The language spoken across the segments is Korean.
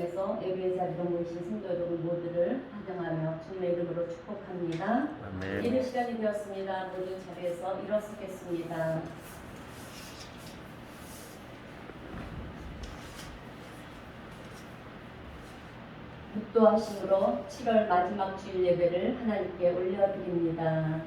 시간에서 예배 자리로 모이신 성도 여러분 모두를 환영하며 주님의 이름으로 축복합니다. 아멘. 예배 시간이 되었습니다. 모든 자리에서 일어서겠습니다. 묵도하심으로 7월 마지막 주일 예배를 하나님께 올려드립니다.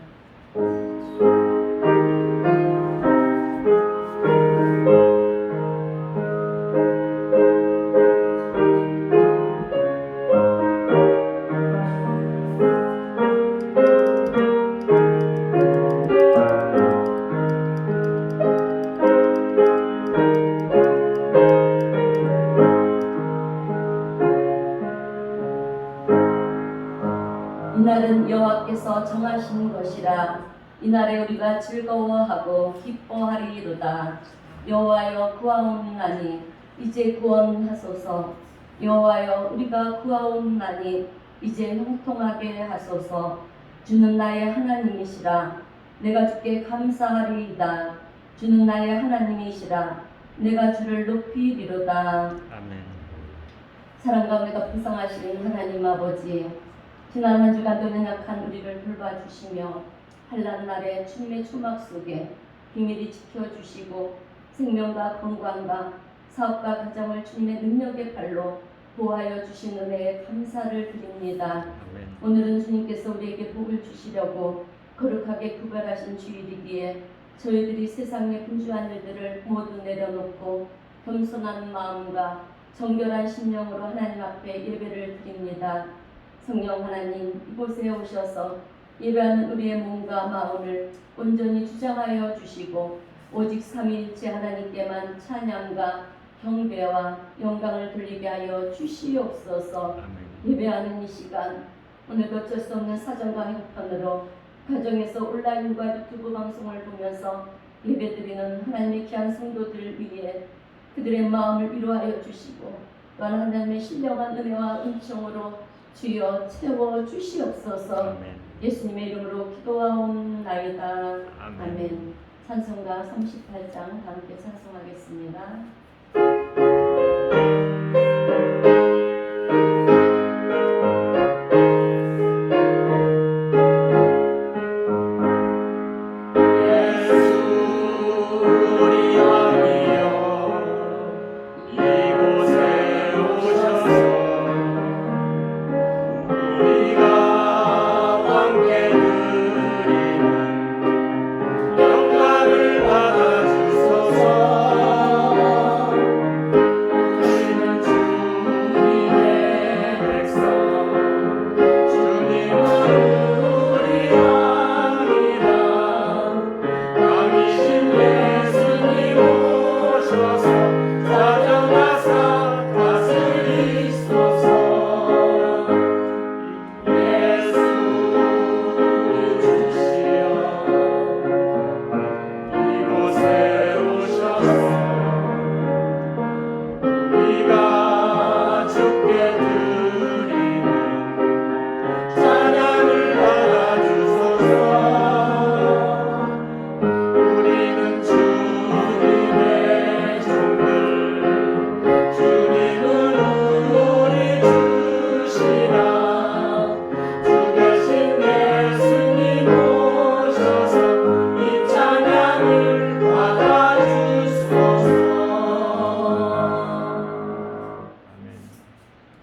이날은 여호와께서 정하신 것이라. 이날에 우리가 즐거워하고 기뻐하리이로다. 여호와여 구하옵나니 이제 구원하소서. 여호와여 우리가 구하옵나니 이제 형통하게 하소서. 주는 나의 하나님이시라. 내가 주께 감사하리이다. 주는 나의 하나님이시라. 내가 주를 높이리로다. 아멘. 사랑 가운데가 풍성하신 하나님 아버지, 지난 한 주간도 연약한 우리를 돌봐주시며 환난 날에 주님의 초막 속에 비밀히 지켜주시고 생명과 건강과 사업과 가정을 주님의 능력의 발로 보호하여 주신 은혜에 감사를 드립니다. 아멘. 오늘은 주님께서 우리에게 복을 주시려고 거룩하게 구별하신 주일이기에 저희들이 세상의 분주한 일들을 모두 내려놓고 겸손한 마음과 정결한 심령으로 하나님 앞에 예배를 드립니다. 성령 하나님, 이곳에 오셔서 예배하는 우리의 몸과 마음을 온전히 주장하여 주시고 오직 삼위일체 하나님께만 찬양과 경배와 영광을 돌리게 하여 주시옵소서. 아멘. 예배하는 이 시간, 오늘도 어쩔 수 없는 사정과 형편으로 가정에서 온라인과 유튜브 방송을 보면서 예배드리는 하나님의 귀한 성도들 위해 그들의 마음을 위로하여 주시고 또한 하나님의 신령한 은혜와 은총으로 주여 채워 주시옵소서. 아멘. 예수님의 이름으로 기도하옵나이다. 아멘. 아멘. 찬송가 38장 함께 찬송하겠습니다.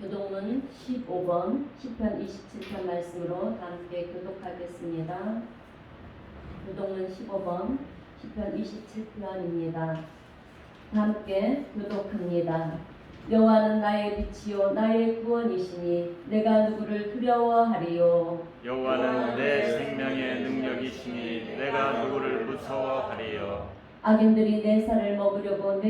교독문 15번, 시편 27편 말씀으로 함께 교독하겠습니다. 교독문 15번, 시편 27편입니다. 함께 교독합니다. 여호와는 나의 빛이요 나의 구원이시니 내가 누구를 두려워하리요. 여호와는 내 생명의 능력이시니 내가 누구를 무서워하리요. 악인들이 내 살을 먹으려고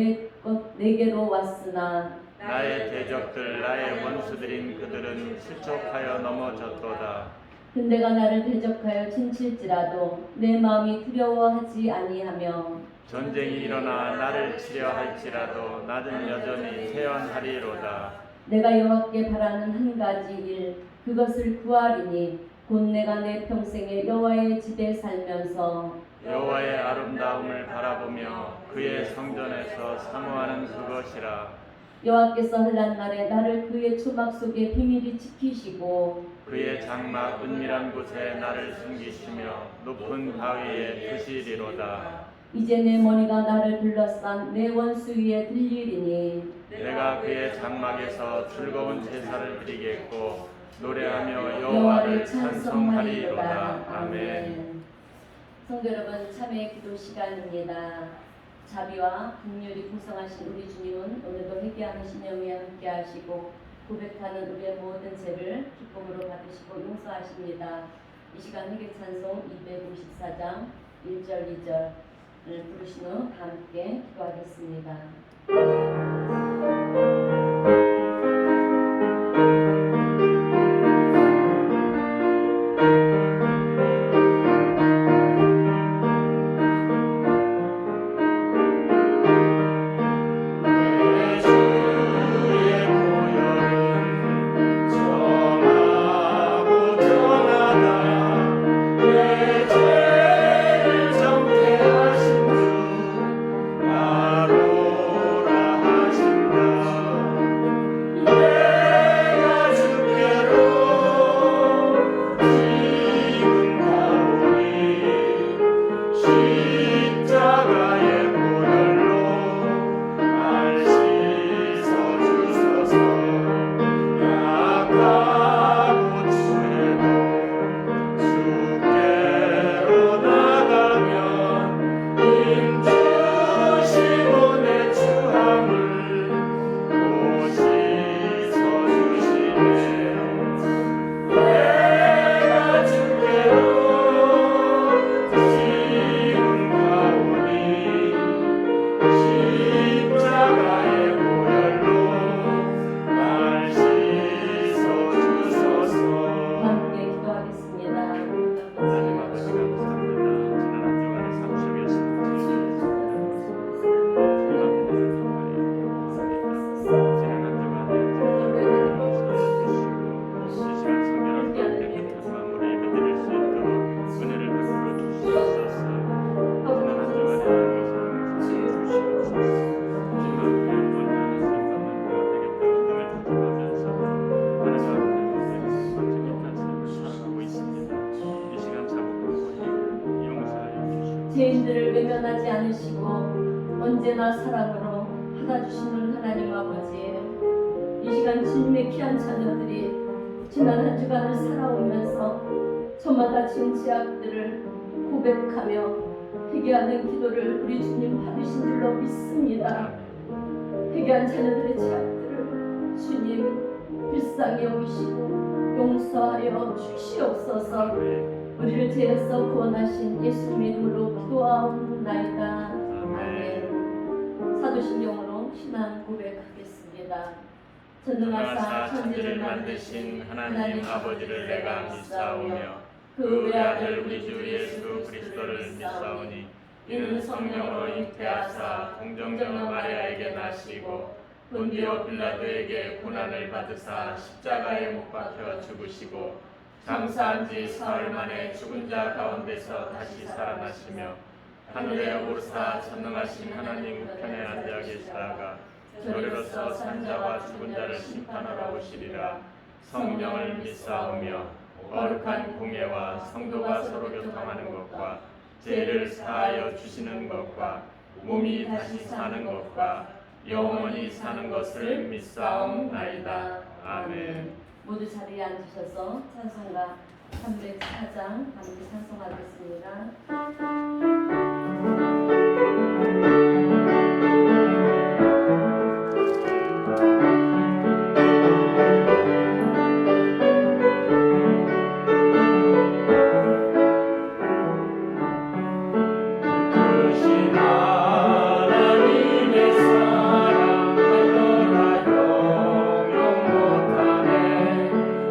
내게로 왔으나 나의 대적들 나의 원수들인 그들은 실족하여 넘어졌도다. 근대가 나를 대적하여 친칠지라도 내 마음이 두려워하지 아니하며 전쟁이 일어나 나를 치려 할지라도 나는 여전히 태연하리로다. 내가 여호와께 바라는 한 가지 일 그것을 구하리니 곧 내가 내 평생에 여호와의 집에 살면서 여호와의 아름다움을 바라보며 그의 성전에서 사모하는 그것이라. 여호와께서 환난 날에 나를 그의 초막 속에 비밀히 지키시고 그의 장막 은밀한 곳에 나를 숨기시며 높은 바위에 두시리로다. 이제 내 머리가 나를 둘러싼 내 원수 위에 들리리니 내가 그의 장막에서 즐거운 제사를 드리겠고 노래하며 여호와를 여호와를 찬송하리로다. 찬송하리로다. 아멘. 성도 여러분, 참회 기도 시간입니다. 자비와 긍휼이 풍성하신 우리 주님은 오늘도 회개하는 신령에 함께 하시고 고백하는 우리의 모든 죄를 기쁨으로 받으시고 용서하십니다. 이 시간 회개 찬송 254장 1절 2절을 부르신 후 함께 기도하겠습니다. 죄인들을 외면하지 않으시고 언제나 사랑으로 받아주시는 하나님 아버지, 이 시간 주님의 귀한 자녀들이 지난 한 주간을 살아오면서 저마다 지은 죄악들을 고백하며 회개하는 기도를 우리 주님 받으신 줄로 믿습니다. 회개한 자녀들의 죄악들을 주님 불쌍히 여기시고 용서하여 주시옵소서. 우리를 죄에서 구원하신 예수님의 이름으로 기도하옵나이다. 아멘. 사도신경으로 신앙 고백하겠습니다. 전능하사 천지를 만드신 하나님 아버지를 내가 믿사오며 그 외아들 우리 주 예수 그리스도를 믿사오니 이는 성령으로 잉태하사 공정녀 마리아에게 나시고 본디오 빌라도에게 고난을 받으사 십자가에 못 박혀 죽으시고 장사한 지 사흘 만에 죽은 자 가운데서 다시 살아나시며 하늘에 오르사 전능하신 하나님 우편에 앉아 계시다가 저리로서 산 자와 죽은 자를 심판하러 오시리라. 성령을 믿사오며 거룩한 공예와 성도가 서로 교통하는 것과 죄를 사하여 주시는 것과 몸이 다시 사는 것과 영원히 사는 것을 믿사옵나이다. 아멘. 모두 자리에 앉으셔서 찬송가 304장 함께 찬송하겠습니다.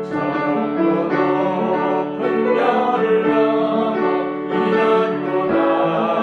저녁고 높은 별을 넘어 이났구나.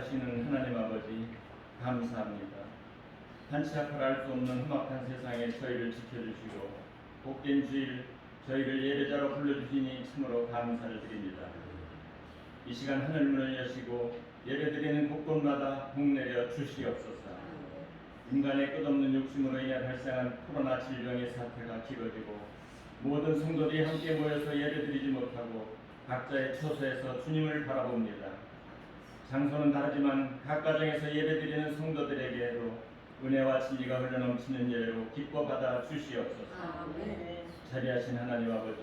하시는 하나님 아버지 감사합니다. 한치 앞을 알 수 없는 험악한 세상에 저희를 지켜주시고 복된 주일 저희를 예배자로 불러주시니 참으로 감사를 드립니다. 이 시간 하늘문을 여시고 예배드리는 곳곳마다 복 내려 주시옵소서. 인간의 끝없는 욕심으로 인해 발생한 코로나 질병의 사태가 길어지고 모든 성도들이 함께 모여서 예배드리지 못하고 각자의 처소에서 주님을 바라봅니다. 장소는 다르지만 각 가정에서 예배드리는 성도들에게도 은혜와 진리가 흘러넘치는 예배로 기뻐 받아 주시옵소서. 자비하신 하나님 아버지,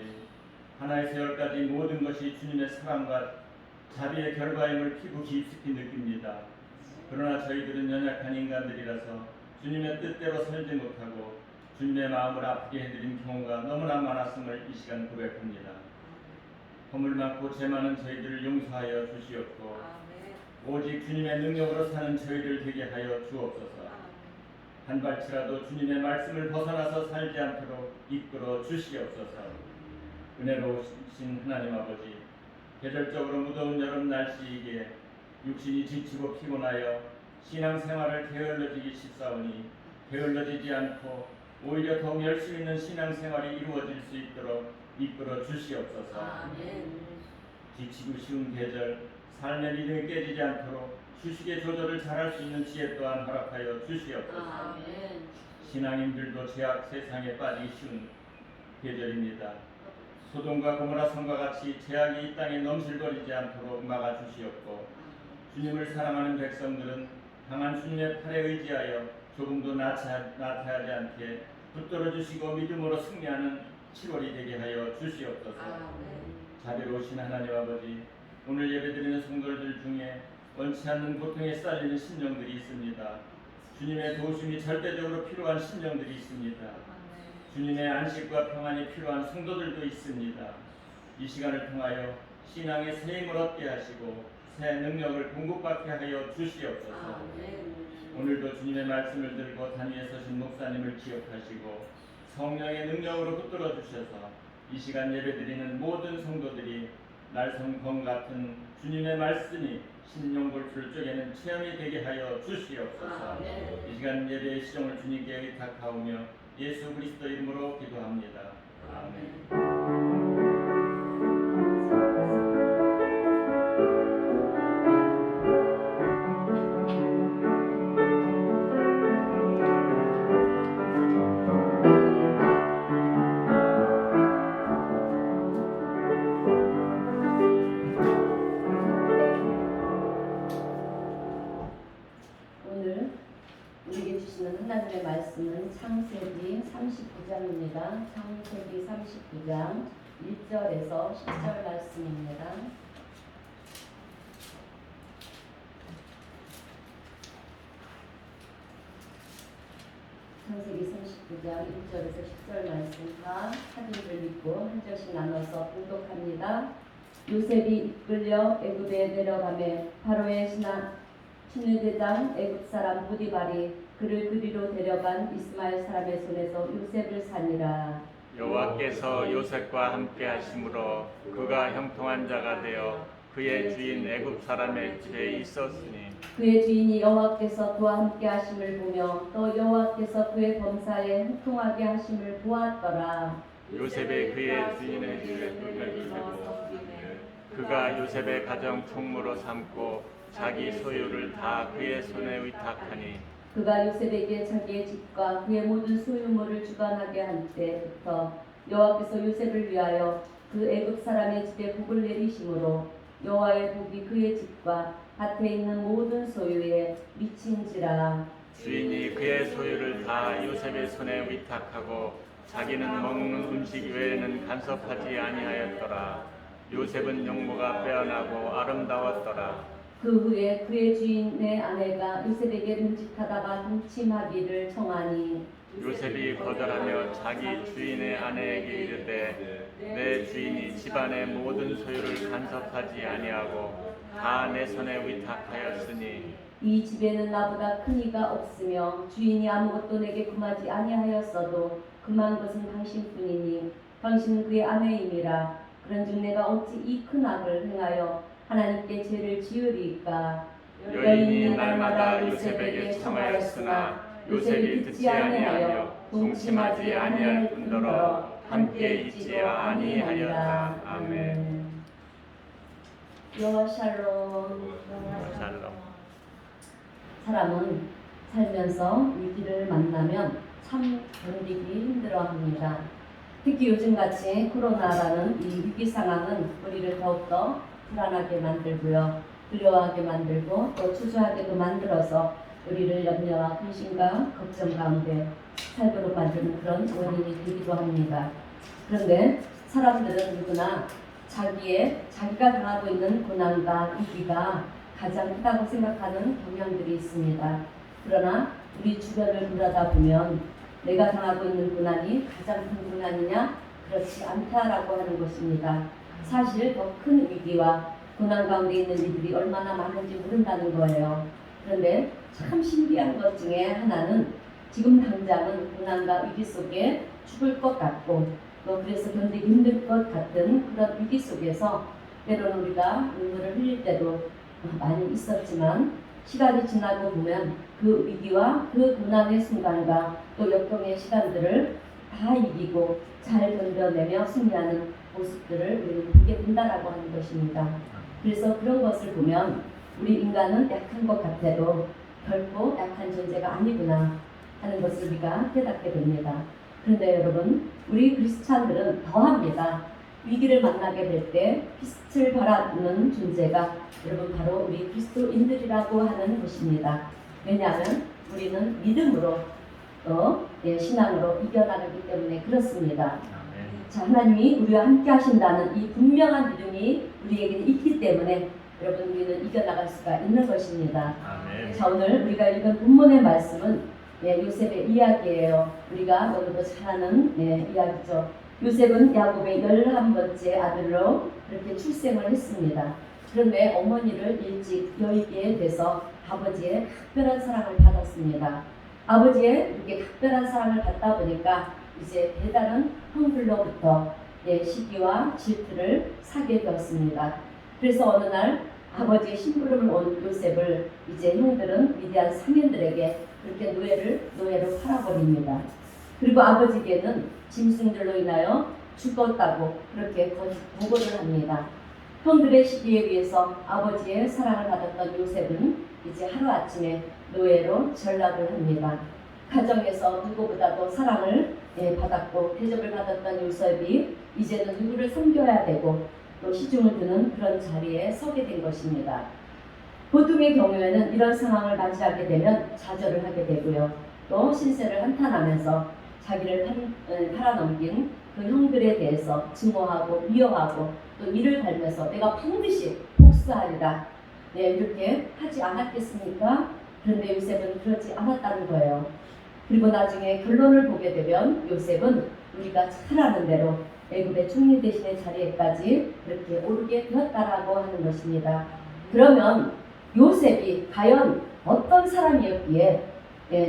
하나에서 열까지 모든 것이 주님의 사랑과 자비의 결과임을 피부 깊숙이 느낍니다. 그러나 저희들은 연약한 인간들이라서 주님의 뜻대로 살지 못하고 주님의 마음을 아프게 해드린 경우가 너무나 많았음을 이 시간 고백합니다. 허물 많고 죄 많은 저희들을 용서하여 주시옵고 오직 주님의 능력으로 사는 저희들 되게 하여 주옵소서. 한 발치라도 주님의 말씀을 벗어나서 살지 않도록 이끌어 주시옵소서. 은혜로우신 하나님 아버지, 계절적으로 무더운 여름 날씨이기에 육신이 지치고 피곤하여 신앙생활을 게을러지기 쉽사오니 게을러지지 않고 오히려 더욱 열심 있는 신앙생활이 이루어질 수 있도록 이끌어 주시옵소서. 지치고 쉬운 계절, 삶의 리듬이 깨지지 않도록 휴식의 조절을 잘할 수 있는 지혜 또한 허락하여 주시옵소서. 신앙인들도 죄악 세상에 빠지기 쉬운 계절입니다. 소돔과 고모라 성과 같이 죄악이 이 땅에 넘실거리지 않도록 막아주시옵고 주님을 사랑하는 백성들은 강한 주님의 팔에 의지하여 조금도 나태하지 않게 붙들어 주시고 믿음으로 승리하는 7월이 되게 하여 주시옵소서. 자비로우신 하나님 아버지, 오늘 예배드리는 성도들 중에 원치 않는 고통에 쌓이는 심령들이 있습니다. 주님의 도우심이 절대적으로 필요한 심령들이 있습니다. 주님의 안식과 평안이 필요한 성도들도 있습니다. 이 시간을 통하여 신앙의 새 힘을 얻게 하시고 새 능력을 공급받게 하여 주시옵소서. 오늘도 주님의 말씀을 들고 단위에 서신 목사님을 기억하시고 성령의 능력으로 붙들어 주셔서 이 시간 예배드리는 모든 성도들이 날성검 같은 주님의 말씀이 신령골수를 쪼개는 체험이 되게 하여 주시옵소서. 이 시간 예배의 시종을 주님께 의탁하오며 예수 그리스도 이름으로 기도합니다. 아멘. 오늘 우리에게 주시는 하나님의 말씀은 창세기 39장입니다. 창세기 39장 1절에서 10절 말씀입니다. 창세기 39장 1절에서 10절 말씀 다 사진을 믿고 한 절씩 나눠서 봉독합니다. 요셉이 이끌려 애굽에 내려가매 바로의 신의대장 애굽 사람 보디발이 그를 그리로 데려간 이스마엘 사람의 손에서 요셉을 산이라. 여호와께서 요셉과 함께 하심으로 그가 형통한 자가 되어 그의 주인 애굽 사람의 집에 있었으니 그의 주인이 여호와께서 그와 함께 하심을 보며 또 여호와께서 그의 범사에 형통하게 하심을 보았더라. 요셉이 그의 주인의 집에 뚫려지고 그가 요셉의 가정 총무로 삼고 자기 소유를 다 그의 손에 의탁하니 그가 요셉에게 자기의 집과 그의 모든 소유물을 주관하게 한 때부터 여호와께서 요셉을 위하여 그 애굽 사람의 집에 복을 내리심으로 여호와의 복이 그의 집과 밭에 있는 모든 소유에 미친지라. 주인이 그의 소유를 다 요셉의 손에 위탁하고 자기는 먹는 음식 외에는 간섭하지 아니하였더라. 요셉은 용모가 빼어나고 아름다웠더라. 그 후에 그의 주인의 아내가 요셉에게 듬직하다가 동침하기를 청하니 요셉이 거절하며 자기 주인의 아내에게 이르되 내 주인이 집안의 모든 소유를 간섭하지 아니하고 다 내 손에 위탁하였으니 이 집에는 나보다 큰 이가 없으며 주인이 아무것도 내게 금하지 아니하였어도 금한 것은 당신뿐이니 당신은 그의 아내임이라. 그런즉 내가 어찌 이 큰 악을 행하여 하나님께 죄를 지으리이까. 여인이 날마다 요셉에게 청하였으나 요셉이 듣지 아니하여 동침하지 아니할 뿐더러 함께 있지 아니하였다. 아멘. 여호와 샬롬. 샬롬. 사람은 살면서 위기를 만나면 참 견디기 힘들어합니다. 특히 요즘같이 코로나라는 이 위기 상황은 우리를 더욱더 불안하게 만들고요, 두려워하게 만들고 또 초조하게도 만들어서 우리를 염려와 근심과 걱정 가운데 살도록 만드는 그런 원인이 되기도 합니다. 그런데 사람들은 누구나 자기가 당하고 있는 고난과 위기가 가장 크다고 생각하는 경향들이 있습니다. 그러나 우리 주변을 돌아다보면 내가 당하고 있는 고난이 가장 큰 고난이냐? 그렇지 않다라고 하는 것입니다. 사실 더 큰 위기와 고난 가운데 있는 이들이 얼마나 많은지 모른다는 거예요. 그런데 참 신기한 것 중에 하나는 지금 당장은 고난과 위기 속에 죽을 것 같고 또 그래서 견디기 힘들 것 같은 그런 위기 속에서 때로는 우리가 눈물을 흘릴 때도 많이 있었지만 시간이 지나고 보면 그 위기와 그 고난의 순간과 또 역경의 시간들을 다 이기고 잘 견뎌내며 승리하는 모습들을 우리는 보게 된다라고 하는 것입니다. 그래서 그런 것을 보면 우리 인간은 약한 것 같아도 결코 약한 존재가 아니구나 하는 것을 우리가 깨닫게 됩니다. 그런데 여러분, 우리 크리스찬들은 더합니다. 위기를 만나게 될 때 빛을 발하는 존재가 여러분 바로 우리 그리스도인들이라고 하는 것입니다. 왜냐하면 우리는 믿음으로 또 신앙으로 이겨나가기 때문에 그렇습니다. 자, 하나님이 우리와 함께 하신다는 이 분명한 믿음이 우리에게 있기 때문에 여러분 우리는 이겨나갈 수가 있는 것입니다. 아멘. 자, 오늘 우리가 읽은 본문의 말씀은 요셉의 이야기예요. 우리가 너무도 잘 아는 이야기죠. 요셉은 야곱의 11번째 아들로 그렇게 출생을 했습니다. 그런데 어머니를 일찍 여의게 돼서 아버지의 특별한 사랑을 받았습니다. 아버지의 이렇게 특별한 사랑을 받다 보니까 이제 배다른 형들로부터 시기와 질투를 사게 되었습니다. 그래서 어느 날 아버지의 심부름을 온 요셉을 이제 형들은 위대한 상인들에게 그렇게 노예로 팔아버립니다. 그리고 아버지에게는 짐승들로 인하여 죽었다고 그렇게 보고를 합니다. 형들의 시기에 의해서 아버지의 사랑을 받았던 요셉은 이제 하루아침에 노예로 전락을 합니다. 가정에서 누구보다도 사랑을 받았고 대접을 받았던 요셉이 이제는 누구를 섬겨야 되고 또 시중을 드는 그런 자리에 서게 된 것입니다. 보통의 경우에는 이런 상황을 맞이하게 되면 좌절을 하게 되고요. 또 신세를 한탄하면서 자기를 팔아넘긴 그 형들에 대해서 증오하고 미워하고 또 이를 갈면서 내가 반드시 복수하리라 이렇게 하지 않았겠습니까? 그런데 요셉은 그렇지 않았다는 거예요. 그리고 나중에 결론을 보게 되면 요셉은 우리가 잘 아는 대로 애굽의 총리 대신의 자리에까지 그렇게 오르게 되었다라고 하는 것입니다. 그러면 요셉이 과연 어떤 사람이었기에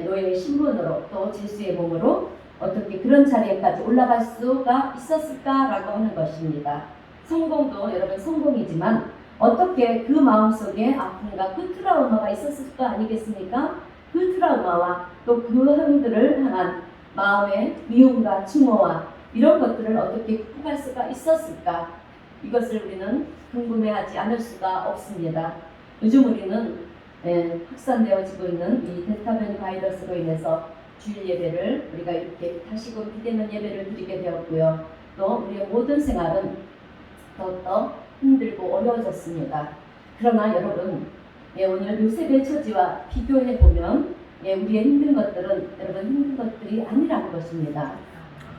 노예의 신분으로 또 제수의 몸으로 어떻게 그런 자리에까지 올라갈 수가 있었을까라고 하는 것입니다. 성공도 여러분 성공이지만 어떻게 그 마음속에 아픔과 그 트라우마가 있었을 거 아니겠습니까? 그 트라우마와 또 그 형들을 향한 마음의 미움과 증오와 이런 것들을 어떻게 극복할 수가 있었을까? 이것을 우리는 궁금해하지 않을 수가 없습니다. 요즘 우리는 확산되어지고 있는 이 델타 변이 바이러스로 인해서 주일 예배를 우리가 이렇게 다시금 비대면 예배를 드리게 되었고요. 또 우리의 모든 생활은 더욱더 힘들고 어려워졌습니다. 그러나 여러분, 오늘 요셉의 처지와 비교해 보면 우리의 힘든 것들은 여러분 힘든 것들이 아니라는 것입니다.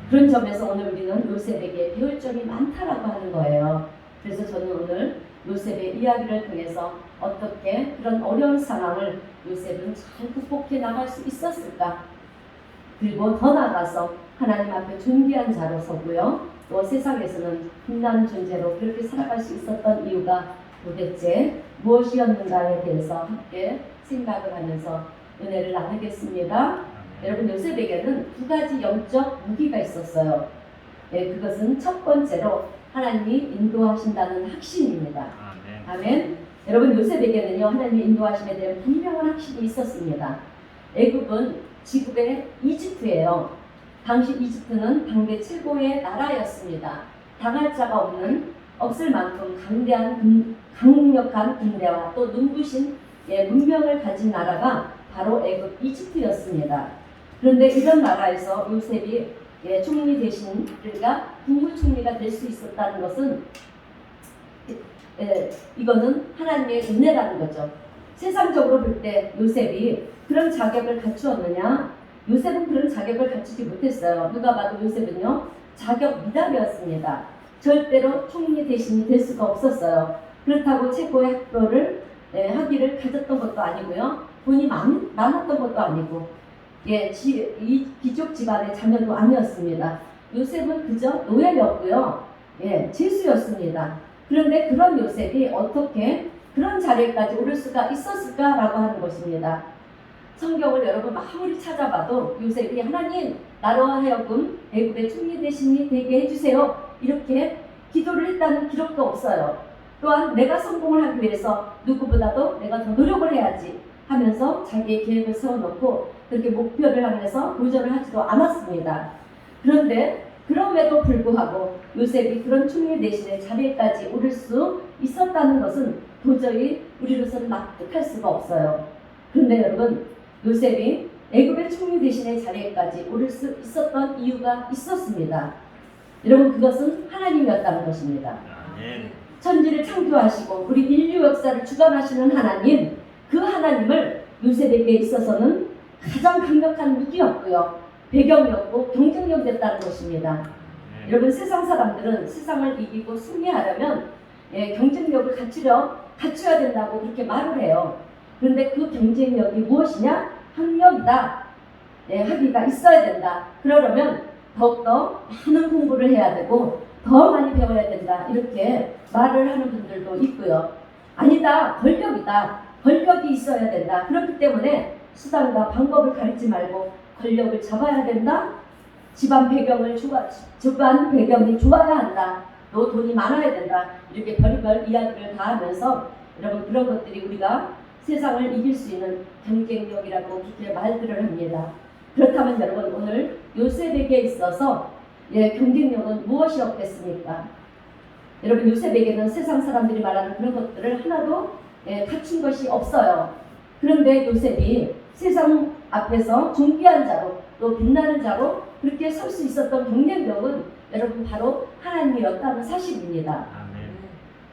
그런 점에서 오늘 우리는 요셉에게 배울 점이 많다라고 하는 거예요. 그래서 저는 오늘 요셉의 이야기를 통해서 어떻게 그런 어려운 상황을 요셉은 잘 극복해 나갈 수 있었을까? 그리고 더 나아가서 하나님 앞에 존귀한 자로 서고요. 또 세상에서는 빛나는 존재로 그렇게 살아갈 수 있었던 이유가 도대체 무엇이었는가에 대해서 함께 생각을 하면서 은혜를 나누겠습니다. 여러분, 요셉에게는 두 가지 영적 무기가 있었어요. 그것은 첫 번째로 하나님이 인도하신다는 확신입니다. 아멘. 여러분 요셉에게는요 하나님의 인도하심에 대한 분명한 확신이 있었습니다. 애굽은 지금의 이집트예요. 당시 이집트는 당대 최고의 나라였습니다. 당할 자가 없을 만큼 강력한 군대와 또 눈부신 문명을 가진 나라가 바로 애굽 이집트였습니다. 그런데 이런 나라에서 요셉이 총리 대신 그러니까 국무총리가 될 수 있었다는 것은 이거는 하나님의 은혜라는 거죠. 세상적으로 볼 때 요셉이 그런 자격을 갖추었느냐? 요셉은 그런 자격을 갖추지 못했어요. 누가 봐도 요셉은요 자격 미달이었습니다. 절대로 총리 대신이 될 수가 없었어요. 그렇다고 최고의 학교를 학위를 가졌던 것도 아니고요. 돈이 많았던 것도 아니고 이 귀족 집안의 자녀도 아니었습니다. 요셉은 그저 노예였고요. 죄수였습니다. 그런데 그런 요셉이 어떻게 그런 자리까지 오를 수가 있었을까라고 하는 것입니다. 성경을 여러분 아무리 찾아봐도 요셉이 하나님 나로 하여금 애굽의 총리 대신이 되게 해주세요 이렇게 기도를 했다는 기록도 없어요. 또한 내가 성공을 하기 위해서 누구보다도 내가 더 노력을 해야지 하면서 자기의 계획을 세워놓고 그렇게 목표를 향해서 도전을 하지도 않았습니다. 그런데 그럼에도 불구하고 요셉이 그런 총리 대신의 자리까지 오를 수 있었다는 것은 도저히 우리로서는 납득할 수가 없어요. 그런데 여러분 요셉이 애굽의 총리 대신의 자리에까지 오를 수 있었던 이유가 있었습니다. 여러분 그것은 하나님이었다는 것입니다. 천지를 창조하시고 우리 인류 역사를 주관하시는 하나님, 그 하나님을 요셉에게 있어서는 가장 강력한 무기였고요. 배경이었고 경쟁력이었다는 것입니다. 여러분 세상 사람들은 세상을 이기고 승리하려면 경쟁력을 갖춰야 된다고 그렇게 말을 해요. 그런데 그 경쟁력이 무엇이냐? 학력이다. 학위가 있어야 된다. 그러려면 더욱더 많은 공부를 해야 되고 더 많이 배워야 된다. 이렇게 말을 하는 분들도 있고요. 아니다. 권력이다. 권력이 있어야 된다. 그렇기 때문에 수단과 방법을 가리지 말고 권력을 잡아야 된다. 집안 배경이 좋아야 한다. 또 돈이 많아야 된다. 이렇게 별의별 이야기를 다 하면서 여러분 그런 것들이 우리가 세상을 이길 수 있는 경쟁력이라고 그렇게 말들을 합니다. 그렇다면 여러분 오늘 요셉에게 있어서 경쟁력은 무엇이었겠습니까? 여러분 요셉에게는 세상 사람들이 말하는 그런 것들을 하나도 갖춘 것이 없어요. 그런데 요셉이 세상 앞에서 존귀한 자로 또 빛나는 자로 그렇게 설 수 있었던 경쟁력은 여러분 바로 하나님이었다는 사실입니다.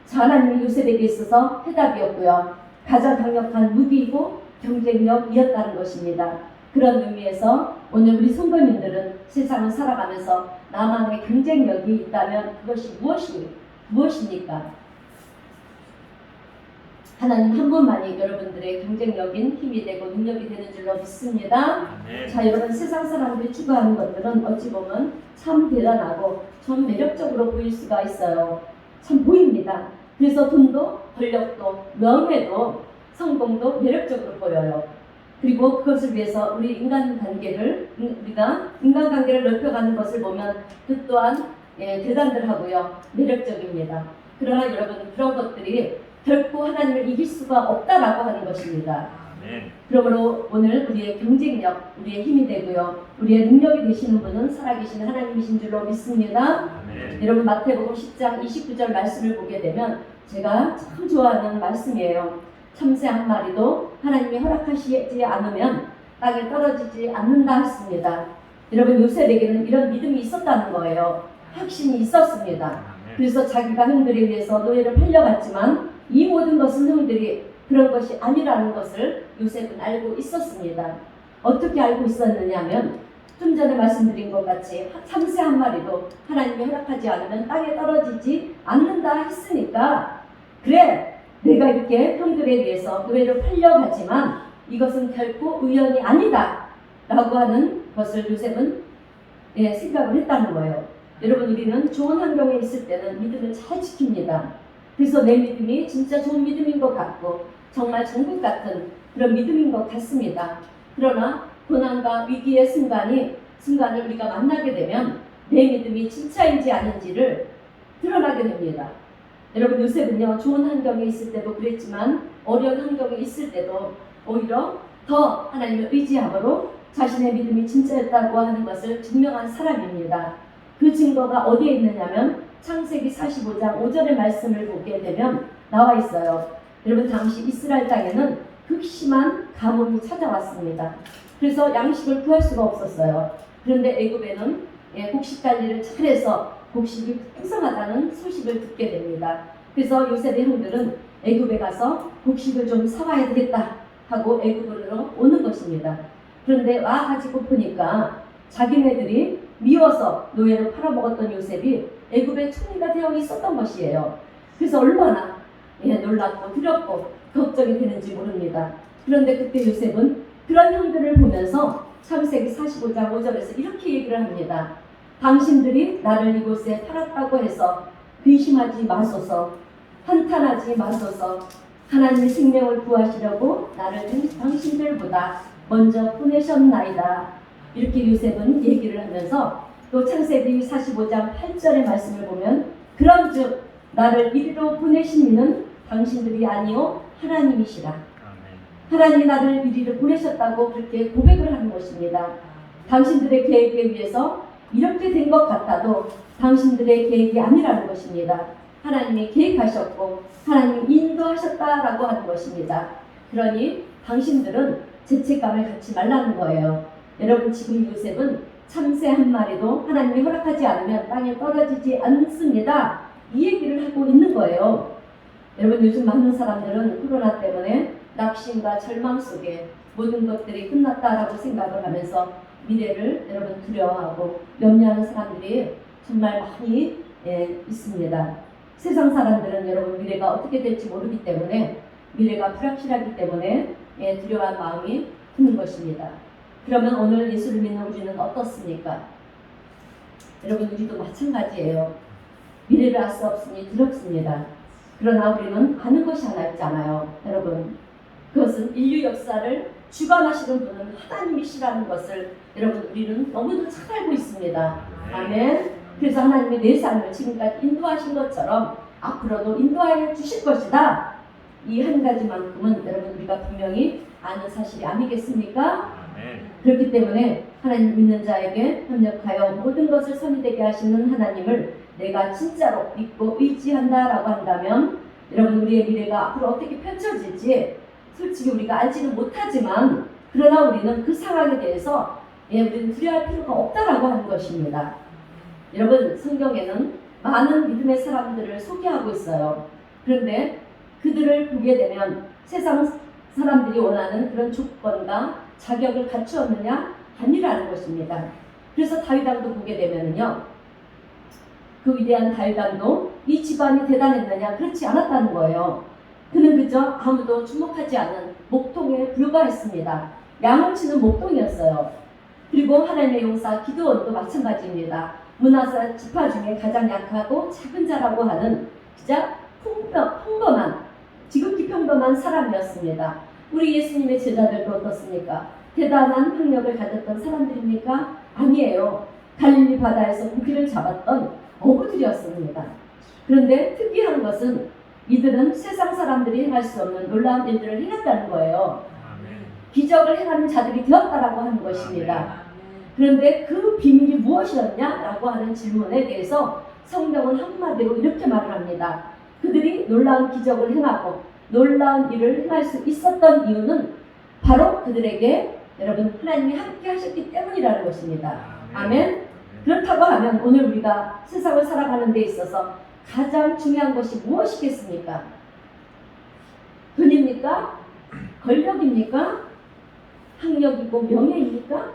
자, 하나님이 요셉에게 있어서 해답이었고요. 가장 강력한 무기이고 경쟁력이었다는 것입니다. 그런 의미에서 오늘 우리 성도님들은 세상을 살아가면서 나만의 경쟁력이 있다면 그것이 무엇입니까? 하나님 한 분만이 여러분들의 경쟁력인 힘이 되고 능력이 되는 줄로 믿습니다. 자, 여러분 세상 사람들이 추구하는 것들은 어찌 보면 참 대단하고 참 매력적으로 보일 수가 있어요. 참 보입니다. 그래서 돈도 권력도 명예도 성공도 매력적으로 보여요. 그리고 그것을 위해서 우리 우리가 인간관계를 넓혀가는 것을 보면 그 또한 대단들하고요. 매력적입니다. 그러나 여러분 그런 것들이 결코 하나님을 이길 수가 없다라고 하는 것입니다. 그러므로 오늘 우리의 경쟁력, 우리의 힘이 되고요. 우리의 능력이 되시는 분은 살아계신 하나님이신 줄로 믿습니다. 여러분 마태복음 10장 29절 말씀을 보게 되면 제가 참 좋아하는 말씀이에요. 참새 한 마리도 하나님이 허락하시지 않으면 땅에 떨어지지 않는다 했습니다. 여러분 요셉에게는 이런 믿음이 있었다는 거예요. 확신이 있었습니다. 그래서 자기가 형들에 의해서 노예를 팔려갔지만 이 모든 것은 형들이 그런 것이 아니라는 것을 요셉은 알고 있었습니다. 어떻게 알고 있었느냐면 좀 전에 말씀드린 것 같이 참새 한 마리도 하나님이 허락하지 않으면 땅에 떨어지지 않는다 했으니까 그래 내가 이렇게 형들에 의해서 노예로 팔려가지만 이것은 결코 우연이 아니다 라고 하는 것을 요셉은 생각을 했다는 거예요. 여러분 우리는 좋은 환경에 있을 때는 믿음을 잘 지킵니다. 그래서 내 믿음이 진짜 좋은 믿음인 것 같고 정말 전국 같은 그런 믿음인 것 같습니다. 그러나 고난과 위기의 순간을 우리가 만나게 되면 내 믿음이 진짜인지 아닌지를 드러나게 됩니다. 여러분 요셉은요 좋은 환경에 있을 때도 그랬지만 어려운 환경에 있을 때도 오히려 더 하나님을 의지함으로 자신의 믿음이 진짜였다고 하는 것을 증명한 사람입니다. 그 증거가 어디에 있느냐면 창세기 45장 5절의 말씀을 보게 되면 나와 있어요. 여러분 당시 이스라엘 땅에는 극심한 가뭄이 찾아왔습니다. 그래서 양식을 구할 수가 없었어요. 그런데 애굽에는 곡식 관리를 잘해서 곡식이 풍성하다는 소식을 듣게 됩니다. 그래서 요셉의 형들은 애굽에 가서 곡식을 좀 사와야 되겠다 하고 애굽으로 오는 것입니다. 그런데 와가지고 보니까 자기네들이 미워서 노예로 팔아먹었던 요셉이 애굽의 총리가 되어 있었던 것이에요. 그래서 얼마나 놀랍고 두렵고 걱정이 되는지 모릅니다. 그런데 그때 요셉은 그런 형들을 보면서 창세기 45장 5절에서 이렇게 얘기를 합니다. 당신들이 나를 이곳에 팔았다고 해서 근심하지 마소서, 한탄하지 마소서. 하나님의 생명을 구하시려고 나를 당신들보다 먼저 보내셨나이다. 이렇게 요셉은 얘기를 하면서 또 창세기 45장 8절의 말씀을 보면 그런즉 나를 이리로 보내신 이는 당신들이 아니요 하나님이시라. 하나님이 나를 이리로 보내셨다고 그렇게 고백을 하는 것입니다. 당신들의 계획에 의해서 이렇게 된 것 같아도 당신들의 계획이 아니라는 것입니다. 하나님이 계획하셨고 하나님이 인도하셨다라고 하는 것입니다. 그러니 당신들은 죄책감을 갖지 말라는 거예요. 여러분 지금 요셉은 참새 한 마리도 하나님이 허락하지 않으면 땅에 떨어지지 않습니다. 이 얘기를 하고 있는 거예요. 여러분 요즘 많은 사람들은 코로나 때문에 낙심과 절망 속에 모든 것들이 끝났다라고 생각을 하면서 미래를 여러분 두려워하고 염려하는 사람들이 정말 많이 있습니다. 세상 사람들은 여러분 미래가 어떻게 될지 모르기 때문에 미래가 불확실하기 때문에 두려워한 마음이 드는 것입니다. 그러면 오늘 예수를 믿는 우리는 어떻습니까? 여러분 우리도 마찬가지예요. 미래를 알 수 없으니 두렵습니다. 그러나 우리는 아는 것이 하나 있잖아요. 여러분 그것은 인류 역사를 주관하시는 분은 하나님이시라는 것을 여러분 우리는 너무도 잘 알고 있습니다. 아멘. 그래서 하나님이 내 삶을 지금까지 인도하신 것처럼 앞으로도 인도하여 주실 것이다. 이 한 가지만큼은 여러분 우리가 분명히 아는 사실이 아니겠습니까? 그렇기 때문에 하나님 믿는 자에게 협력하여 모든 것을 선이 되게 하시는 하나님을 내가 진짜로 믿고 의지한다라고 한다면 여러분 우리의 미래가 앞으로 어떻게 펼쳐질지 솔직히 우리가 알지는 못하지만 그러나 우리는 그 상황에 대해서 우리는 두려워할 필요가 없다라고 하는 것입니다. 여러분 성경에는 많은 믿음의 사람들을 소개하고 있어요. 그런데 그들을 보게 되면 세상 사람들이 원하는 그런 조건과 자격을 갖추었느냐? 아니라는 것입니다. 그래서 다윗 왕도 보게 되면은요, 그 위대한 다윗 왕도 이 집안이 대단했느냐? 그렇지 않았다는 거예요. 그는 그저 아무도 주목하지 않은 목동에 불과했습니다. 양을 치는 목동이었어요. 그리고 하나님의 용사 기드온도 마찬가지입니다. 므낫세 지파 중에 가장 약하고 작은 자라고 하는 진짜 평범한 지극히 평범한 사람이었습니다. 우리 예수님의 제자들도 어떻습니까? 대단한 학력을 가졌던 사람들입니까? 아니에요. 갈릴리 바다에서 고기를 잡았던 어부들이었습니다. 그런데 특이한 것은 이들은 세상 사람들이 행할 수 없는 놀라운 일들을 행했다는 거예요. 기적을 행하는 자들이 되었다라고 하는 것입니다. 그런데 그 비밀이 무엇이었냐라고 하는 질문에 대해서 성경은 한마디로 이렇게 말을 합니다. 그들이 놀라운 기적을 행하고 놀라운 일을 행할 수 있었던 이유는 바로 그들에게 여러분 하나님이 함께 하셨기 때문이라는 것입니다. 아멘. 그렇다고 하면 오늘 우리가 세상을 살아가는 데 있어서 가장 중요한 것이 무엇이겠습니까? 돈입니까? 권력입니까? 학력이고 명예입니까?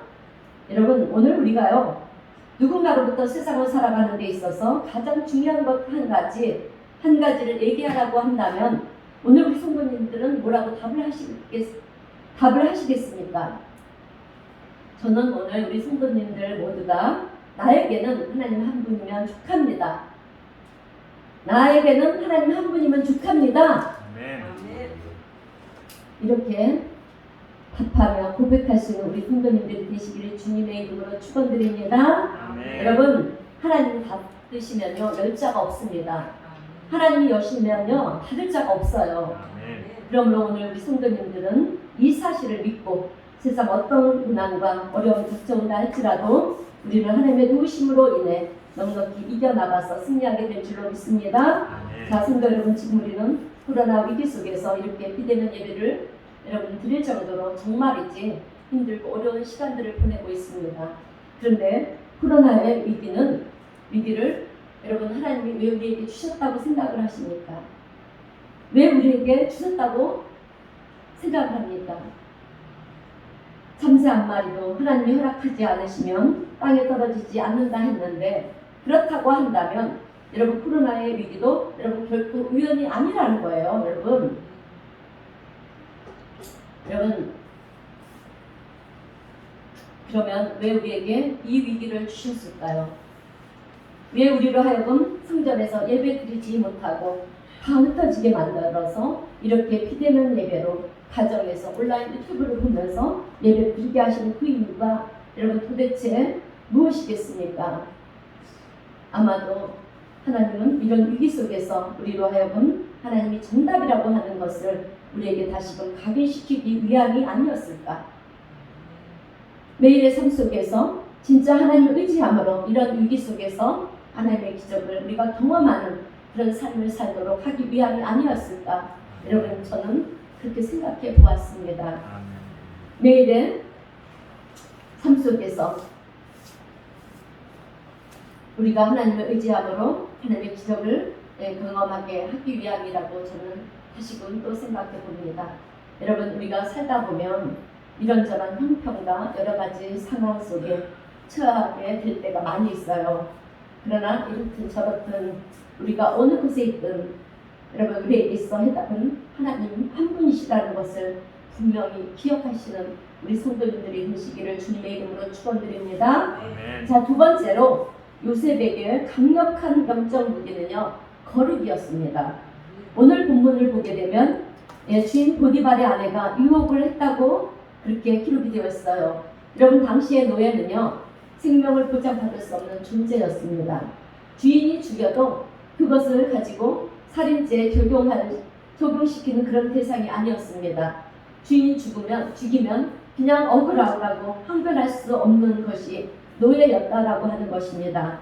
여러분 오늘 우리가요 누군가로부터 세상을 살아가는 데 있어서 가장 중요한 것 한 가지를 얘기하라고 한다면 오늘 우리 성도님들은 뭐라고 답을 하시겠습니까? 저는 오늘 우리 성도님들 모두가 나에게는 하나님 한 분이면 족합니다. 나에게는 하나님 한 분이면 족합니다. 이렇게 답하며 고백할 수 있는 우리 성도님들이 되시기를 주님의 이름으로 축원드립니다. 여러분 하나님 받으시면요 멸자가 없습니다. 하나님이 여시면요 받을 자가 없어요. 아멘. 그러므로 오늘 우리 성도님들은 이 사실을 믿고 세상 어떤 고난과 어려움이 닥쳐온다 할지라도 우리는 하나님의 도우심으로 인해 넉넉히 이겨나가서 승리하게 될 줄로 믿습니다. 아멘. 자, 성도 여러분, 지금 우리는 코로나 위기 속에서 이렇게 비대면 예배를 여러분 드릴 정도로 정말이지 힘들고 어려운 시간들을 보내고 있습니다. 그런데 코로나의 위기를 여러분 하나님이 왜 우리에게 주셨다고 생각을 하십니까? 왜 우리에게 주셨다고 생각을 합니까? 참새 한 마리도 하나님이 허락하지 않으시면 땅에 떨어지지 않는다 했는데 그렇다고 한다면 여러분 코로나의 위기도 여러분 결코 우연이 아니라는 거예요. 여러분 그러면 왜 우리에게 이 위기를 주셨을까요? 왜 우리로 하여금 성전에서 예배 드리지 못하고 다 흩어지게 만들어서 이렇게 비대면 예배로 가정에서 온라인 유튜브를 보면서 예배 드리게 하시는 그 이유가 여러분 도대체 무엇이겠습니까? 아마도 하나님은 이런 위기 속에서 우리로 하여금 하나님이 정답이라고 하는 것을 우리에게 다시금 각인시키기 위함이 아니었을까? 매일의 삶 속에서 진짜 하나님을 의지함으로 이런 위기 속에서 하나님의 기적을 우리가 경험하는 그런 삶을 살도록 하기 위함이 아니었을까? 여러분 저는 그렇게 생각해 보았습니다. 아멘. 매일의 삶 속에서 우리가 하나님을 의지함으로 하나님의 기적을 경험하게 하기 위함이라고 저는 다시금 또 생각해 봅니다. 여러분 우리가 살다 보면 이런저런 형편과 여러 가지 상황 속에 처하게 될 때가 많이 있어요. 그러나 이렇든 저렇든 우리가 어느 곳에 있든 여러분 우리에게 있어 해답은 하나님 한 분이시라는 것을 분명히 기억하시는 우리 성도님들이 되시기를 주님의 이름으로 축원드립니다. 아멘. 자, 두 번째로 요셉에게 강력한 영적 무기는요 거룩이었습니다. 오늘 본문을 보게 되면 주인 보디발의 아내가 유혹을 했다고 그렇게 기록이 되어 있어요. 여러분 당시의 노예는요 생명을 보장받을 수 없는 존재였습니다. 주인이 죽여도 그것을 가지고 살인죄에 적용시키는 그런 대상이 아니었습니다. 주인이 죽이면 그냥 억울하다고 항변할 수 없는 것이 노예였다라고 하는 것입니다.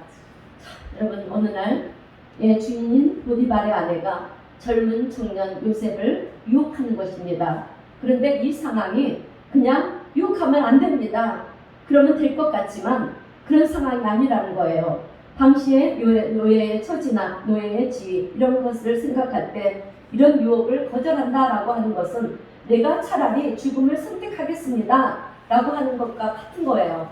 자, 여러분 어느 날 주인인 보디발의 아내가 젊은 청년 요셉을 유혹하는 것입니다. 그런데 이 상황이 그냥 유혹하면 안 됩니다. 그러면 될 것 같지만 그런 상황이 아니라는 거예요. 당시에 노예의 처지나 노예의 지위 이런 것을 생각할 때 이런 유혹을 거절한다라고 하는 것은 내가 차라리 죽음을 선택하겠습니다 라고 하는 것과 같은 거예요.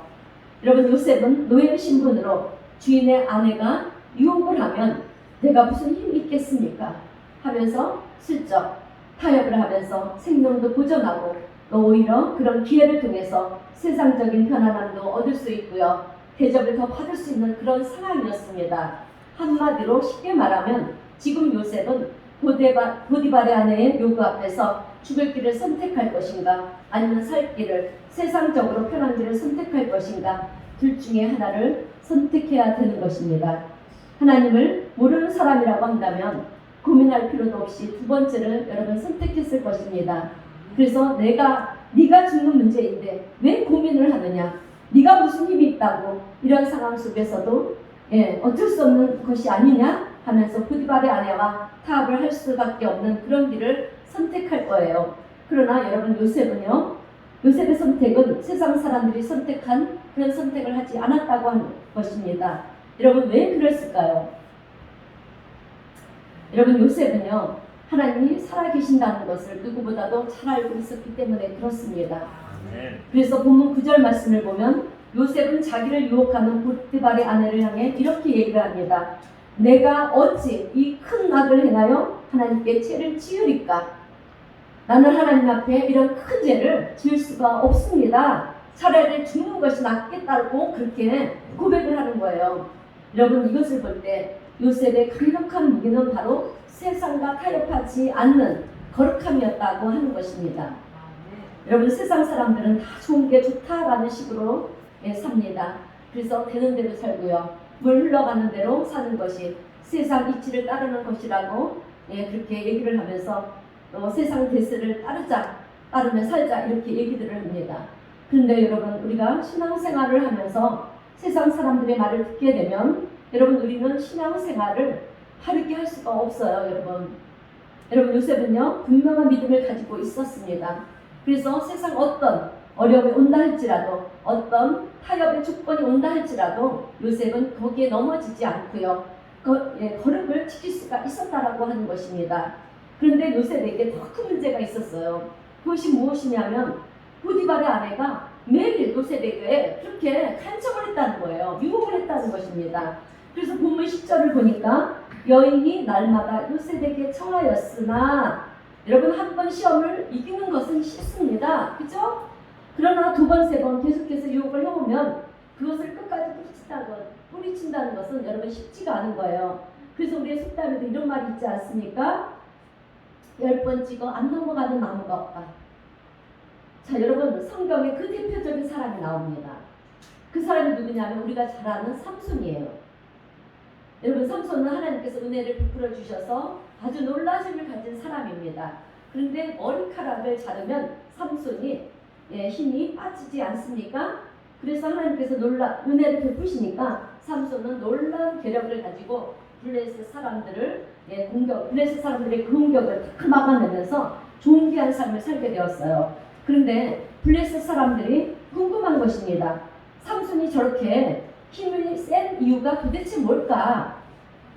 여러분 요셉은 노예 신분으로 주인의 아내가 유혹을 하면 내가 무슨 힘이 있겠습니까 하면서 슬쩍 타협을 하면서 생명도 보존하고 또 오히려 그런 기회를 통해서 세상적인 편안함도 얻을 수 있고요. 대접을 더 받을 수 있는 그런 상황이었습니다. 한마디로 쉽게 말하면 지금 요셉은 보디발의 아내의 요구 앞에서 죽을 길을 선택할 것인가 아니면 살 길을 세상적으로 편한 길을 선택할 것인가 둘 중에 하나를 선택해야 되는 것입니다. 하나님을 모르는 사람이라고 한다면 고민할 필요도 없이 두 번째를 여러분 선택했을 것입니다. 그래서 네가 죽는 문제인데 왜 고민을 하느냐? 네가 무슨 힘이 있다고 이런 상황 속에서도 어쩔 수 없는 것이 아니냐 하면서 보디발의 아내와 타협을 할 수밖에 없는 그런 길을 선택할 거예요. 그러나 여러분 요셉의 선택은 세상 사람들이 선택한 그런 선택을 하지 않았다고 하는 것입니다. 여러분 왜 그랬을까요? 여러분 요셉은요 하나님이 살아계신다는 것을 누구보다도 잘 알고 있었기 때문에 그렇습니다. 아멘. 그래서 본문 9절 말씀을 보면 요셉은 자기를 유혹하는 보디발의 아내를 향해 이렇게 얘기를 합니다. 내가 어찌 이 큰 악을 행하여 하나님께 죄를 지으리까? 나는 하나님 앞에 이런 큰 죄를 지을 수가 없습니다. 차라리 죽는 것이 낫겠다고 그렇게 고백을 하는 거예요. 여러분 이것을 볼 때 요셉의 강력한 무기는 바로 세상과 타협하지 않는 거룩함이었다고 하는 것입니다. 여러분 세상 사람들은 다 좋은 게 좋다라는 식으로 삽니다. 그래서 되는 대로 살고요. 물 흘러가는 대로 사는 것이 세상 이치를 따르는 것이라고 그렇게 얘기를 하면서 세상 대세를 따르며 살자 이렇게 얘기들을 합니다. 그런데 여러분 우리가 신앙생활을 하면서 세상 사람들의 말을 듣게 되면 여러분 우리는 신앙생활을 바르게 할 수가 없어요. 여러분 요셉은요 분명한 믿음을 가지고 있었습니다. 그래서 세상 어떤 어려움이 온다 할지라도 어떤 타협의 조건이 온다 할지라도 요셉은 거기에 넘어지지 않고요 거룩을 지킬 수가 있었다라고 하는 것입니다. 그런데 요셉에게 더 큰 문제가 있었어요. 그것이 무엇이냐면 보디발의 아내가 매일 요셉에게 그렇게 간섭을 했다는 거예요. 유혹을 했다는 것입니다. 그래서 본문 10절을 보니까 여인이 날마다 요셉에게 청하였으나 여러분 한 번 시험을 이기는 것은 쉽습니다. 그죠? 그러나 두 번, 세 번 계속해서 유혹을 해오면 그것을 끝까지 뿌리친다는 것은 여러분 쉽지가 않은 거예요. 그래서 우리의 속담에도 이런 말이 있지 않습니까? 10번 찍어 안 넘어가는 나무가 없다. 자 여러분 성경에 그 대표적인 사람이 나옵니다. 그 사람이 누구냐면 우리가 잘 아는 삼손이에요. 여러분 삼손은 하나님께서 은혜를 베풀어 주셔서 아주 놀라심을 가진 사람입니다. 그런데 머리카락을 자르면 삼손이 힘이 빠지지 않습니까? 그래서 하나님께서 은혜를 베푸시니까 삼손은 놀라운 계력을 가지고 블레셋 사람들의 그 공격을 다 막아내면서 존귀한 삶을 살게 되었어요. 그런데 블레셋 사람들이 궁금한 것입니다. 삼손이 저렇게 힘이 센 이유가 도대체 뭘까?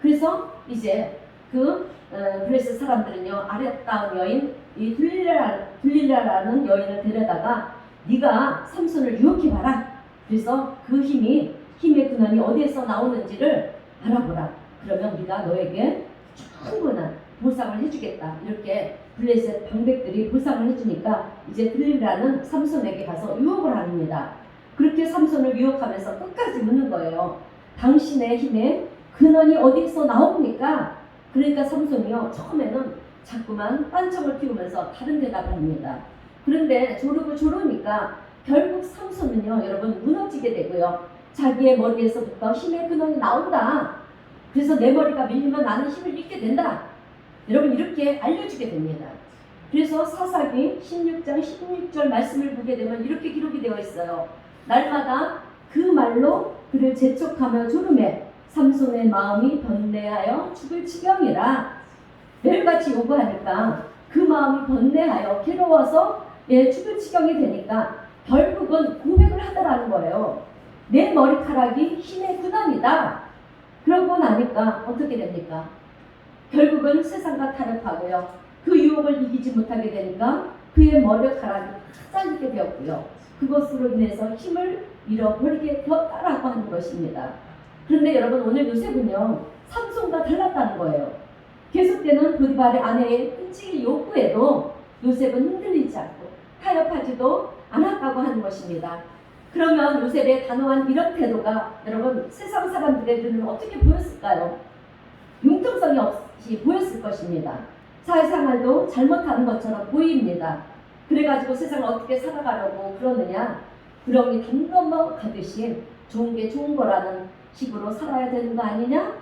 그래서 이제 블레셋 사람들은요 아름다운 여인 이 들릴라라는 여인을 데려다가 네가 삼손을 유혹해봐라. 그래서 그 힘의 근원이 어디에서 나오는지를 알아보라. 그러면 네가 너에게 충분한 보상을 해주겠다. 이렇게 블레셋 방백들이 보상을 해주니까 이제 들릴라는 삼손에게 가서 유혹을 합니다. 그렇게 삼손을 유혹하면서 끝까지 묻는 거예요. 당신의 힘의 근원이 어디서 나옵니까? 그러니까 삼손이요 처음에는 자꾸만 딴청을 피우면서 다른 대답을 합니다. 그런데 조르니까 결국 삼손은요 여러분 무너지게 되고요. 자기의 머리에서부터 힘의 근원이 나온다. 그래서 내 머리가 밀리면 나는 힘을 잃게 된다. 여러분 이렇게 알려주게 됩니다. 그래서 사사기 16장 16절 말씀을 보게 되면 이렇게 기록이 되어 있어요. 날마다 그 말로 그를 재촉하며 조르매 삼손의 마음이 번뇌하여 죽을 지경이라. 매일같이 요구하니까 그 마음이 번뇌하여 괴로워서 죽을 지경이 되니까 결국은 고백을 하더라는 거예요. 내 머리카락이 힘의 근원이다. 그러고 나니까 어떻게 됩니까? 결국은 세상과 타협하고요. 그 유혹을 이기지 못하게 되니까 그의 머리카락이 잘리게 되었고요. 그것으로 인해서 힘을 잃어버리게 되었다라고 하는 것입니다. 그런데 여러분 오늘 요셉은요 삼손과 달랐다는 거예요. 계속되는 보디발의 아내의 끈질긴 요구에도 요셉은 흔들리지 않고 타협하지도 않았다고 하는 것입니다. 그러면 요셉의 단호한 이런 태도가 여러분 세상 사람들의 눈은 어떻게 보였을까요? 융통성이 없이 보였을 것입니다. 사회생활도 잘못하는 것처럼 보입니다. 그래가지고 세상을 어떻게 살아가려고 그러느냐, 구렁이 담 넘어가듯이 좋은 게 좋은 거라는 식으로 살아야 되는 거 아니냐?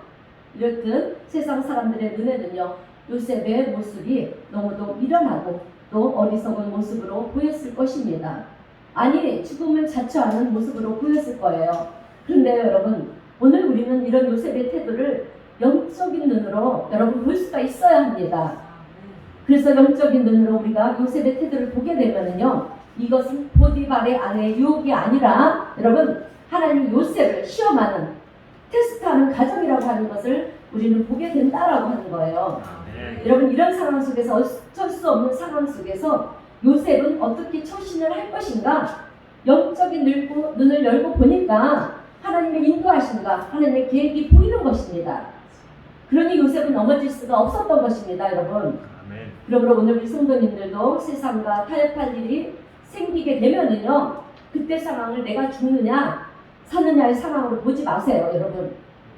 이렇듯 세상 사람들의 눈에는요 요셉의 모습이 너무도 미련하고 또 어리석은 모습으로 보였을 것입니다. 아니 죽음을 자처하는 모습으로 보였을 거예요. 그런데 여러분 오늘 우리는 이런 요셉의 태도를 영적인 눈으로 여러분 볼 수가 있어야 합니다. 그래서 영적인 눈으로 우리가 요셉의 태도를 보게 되면은요 이것은 보디발의 아내의 유혹이 아니라 여러분 하나님 요셉을 시험하는 테스트하는 과정이라고 하는 것을 우리는 보게 된다라고 하는 거예요. 여러분 이런 상황 속에서 어쩔 수 없는 상황 속에서 요셉은 어떻게 처신을 할 것인가? 영적인 눈을 열고 보니까 하나님의 인도하심과 하나님의 계획이 보이는 것입니다. 그러니 요셉은 넘어질 수가 없었던 것입니다, 여러분. 그러므로 오늘 우리 성도님들도 세상과 타협할 일이 생기게 되면은요, 그때 상황을 내가 죽느냐, 사느냐의 상황으로 보지 마세요, 여러분.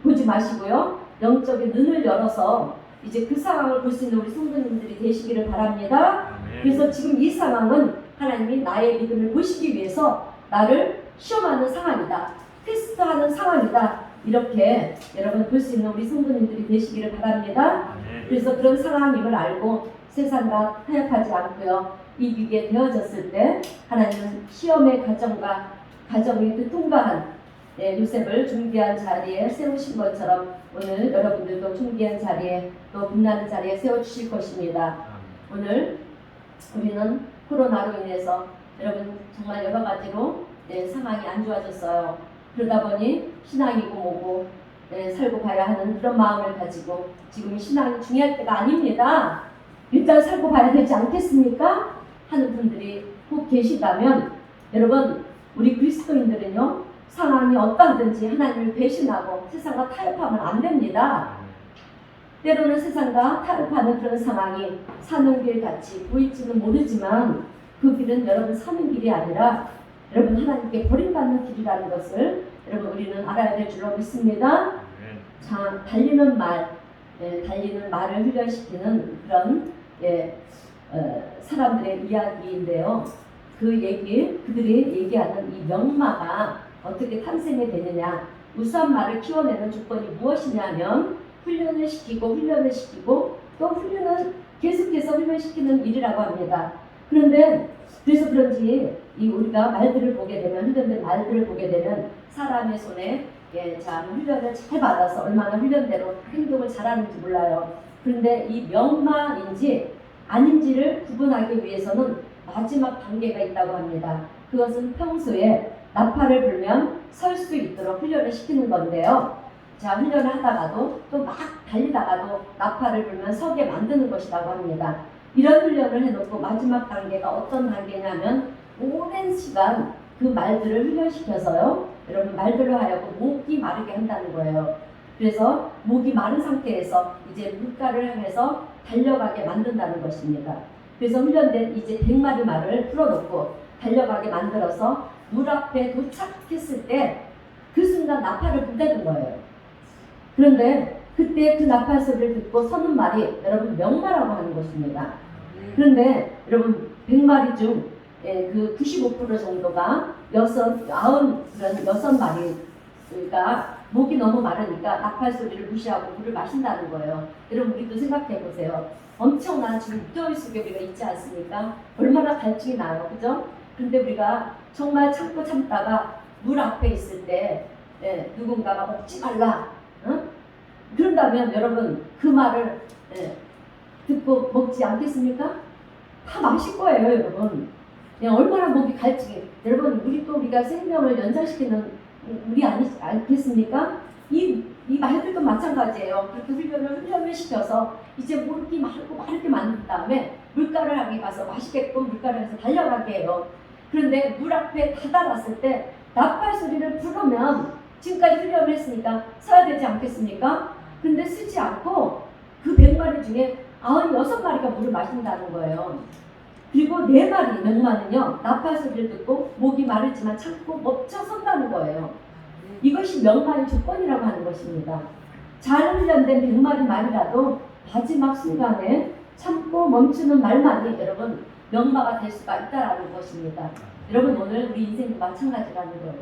보지 마시고요, 영적인 눈을 열어서 이제 그 상황을 볼 수 있는 우리 성도님들이 되시기를 바랍니다. 그래서 지금 이 상황은 하나님이 나의 믿음을 보시기 위해서 나를 시험하는 상황이다. 테스트하는 상황이다. 이렇게 여러분 볼 수 있는 우리 성도님들이 되시기를 바랍니다. 그래서 그런 상황임을 알고 세상과 타협하지 않고요. 이 위기에 되어졌을 때 하나님은 시험의 가정의 그 통과한 요셉을 존귀한 자리에 세우신 것처럼 오늘 여러분들도 존귀한 자리에 또 빛나는 자리에 세워주실 것입니다. 오늘 우리는 코로나로 인해서 여러분 정말 여러 가지로 상황이 안 좋아졌어요. 그러다 보니 신앙이고 뭐고 살고 봐야 하는 그런 마음을 가지고 지금 신앙이 중요할 때가 아닙니다. 일단 살고 봐야 되지 않겠습니까? 하는 분들이 혹 계시다면 여러분 우리 그리스도인들은요 상황이 어떠하든지 하나님을 배신하고 세상과 타협하면 안 됩니다. 때로는 세상과 타협하는 그런 상황이 사는 길 같이 보일지는 모르지만 그 길은 여러분 사는 길이 아니라 여러분 하나님께 버림받는 길이라는 것을 여러분 우리는 알아야 될 줄로 믿습니다. 자, 달리는 말을 훈련시키는 그런 사람들의 이야기인데요. 그들이 얘기하는 이 명마가 어떻게 탄생이 되느냐? 우수한 말을 키워내는 조건이 무엇이냐면 훈련을 시키고 또 훈련은 계속해서 훈련시키는 일이라고 합니다. 그런데 그래서 그런지 우리가 말들을 보게 되면 훈련된 말들을 보게 되면 사람의 손에 훈련을 잘 받아서 얼마나 훈련대로 행동을 잘하는지 몰라요. 그런데 이 명마인지 아닌지를 구분하기 위해서는 마지막 단계가 있다고 합니다. 그것은 평소에 나팔을 불면 설 수 있도록 훈련을 시키는 건데요. 자, 훈련을 하다가도 또 막 달리다가도 나팔을 불면 서게 만드는 것이라고 합니다. 이런 훈련을 해놓고 마지막 단계가 어떤 단계냐면 오랜 시간 그 말들을 훈련시켜서요. 여러분 말들로 하여금 목이 마르게 한다는 거예요. 그래서 목이 마른 상태에서 이제 물가를 향해서 달려가게 만든다는 것입니다. 그래서 훈련된 이제 100마리 말을 풀어놓고 달려가게 만들어서 물 앞에 도착했을 때 그 순간 나팔을 불다는 거예요. 그런데 그때 그 나팔 소리를 듣고 서는 말이 여러분 명마라고 하는 것입니다. 그런데 여러분 100마리 중 그 95% 정도가 96마리가 목이 너무 마르니까 나팔 소리를 무시하고 물을 마신다는 거예요. 여러분 우리도 생각해 보세요. 엄청난 지금 무더위 속에 우리가 있지 않습니까? 얼마나 갈증이 나요, 그죠? 근데 우리가 정말 참고 참다가 물 앞에 있을 때 누군가가 먹지 말라, 그런다면 여러분 그 말을 듣고 먹지 않겠습니까? 다 마실 거예요, 여러분. 얼마나 목이 갈증이. 여러분 우리가 생명을 연장시키는 우리 아니지 않겠습니까? 이 말들도 마찬가지예요. 그렇게 훈련을 시켜서 이제 목이 마르게 만든 다음에 물가를 향해 가서 맛있게끔 물가를 해서 달려가게 해요. 그런데 물 앞에 다다랐을 때 나팔 소리를 부르면 지금까지 훈련을 했으니까 서야 되지 않겠습니까? 근데 쓰지 않고 그 100마리 중에 96마리가 물을 마신다는 거예요. 그리고 4마리 명마는요 나팔 소리를 듣고 목이 마르지만 참고 멈춰 선다는 거예요. 이것이 명마의 조건이라고 하는 것입니다. 잘 훈련된 100마리 말이라도 마지막 순간에 참고 멈추는 말만이 여러분 명마가 될 수가 있다라는 것입니다. 여러분 오늘 우리 인생도 마찬가지라는 거예요.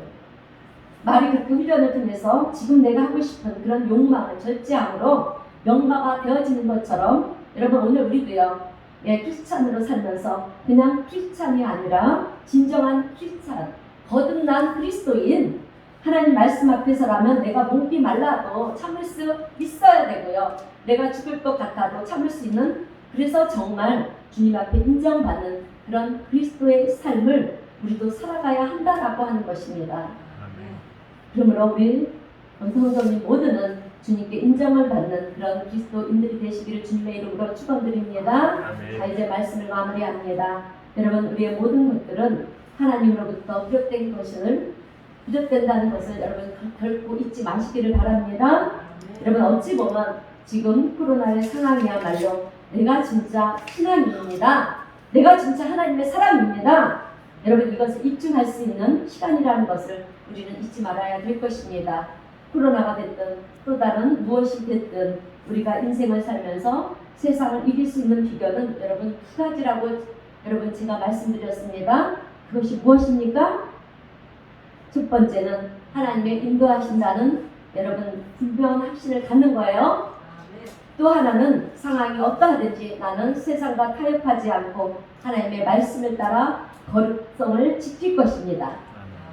말이 그렇게 훈련을 통해서 지금 내가 하고 싶은 그런 욕망을 절제함으로 명마가 되어지는 것처럼 여러분 오늘 우리도요 크리스찬으로 살면서 그냥 크리스찬이 아니라 진정한 크리스찬, 거듭난 그리스도인, 하나님 말씀 앞에서라면 내가 목이 말라도 참을 수 있어야 되고요. 내가 죽을 것 같아도 참을 수 있는, 그래서 정말 주님 앞에 인정받는 그런 그리스도의 삶을 우리도 살아가야 한다라고 하는 것입니다. 그러므로 우리 성도님 모두는 주님께 인정을 받는 그런 그리스도인들이 되시기를 주님의 이름으로 축원드립니다. 자, 이제 말씀을 마무리합니다. 여러분 우리의 모든 것들은 하나님으로부터 비롯된다는 것을 여러분 결코 잊지 마시기를 바랍니다. 여러분 어찌 보면 지금 코로나의 상황이야말로 내가 진짜 신앙인입니다. 내가 진짜 하나님의 사람입니다. 여러분 이것을 입증할 수 있는 시간이라는 것을 우리는 잊지 말아야 될 것입니다. 코로나가 됐든 또 다른 무엇이 됐든 우리가 인생을 살면서 세상을 이길 수 있는 비결은 여러분 2가지라고 여러분 제가 말씀드렸습니다. 그것이 무엇입니까? 첫 번째는 하나님의 인도하신다는 여러분 분명한 확신을 갖는 거예요. 또 하나는 상황이 어떠하든지 나는 세상과 타협하지 않고 하나님의 말씀을 따라 거룩성을 지킬 것입니다.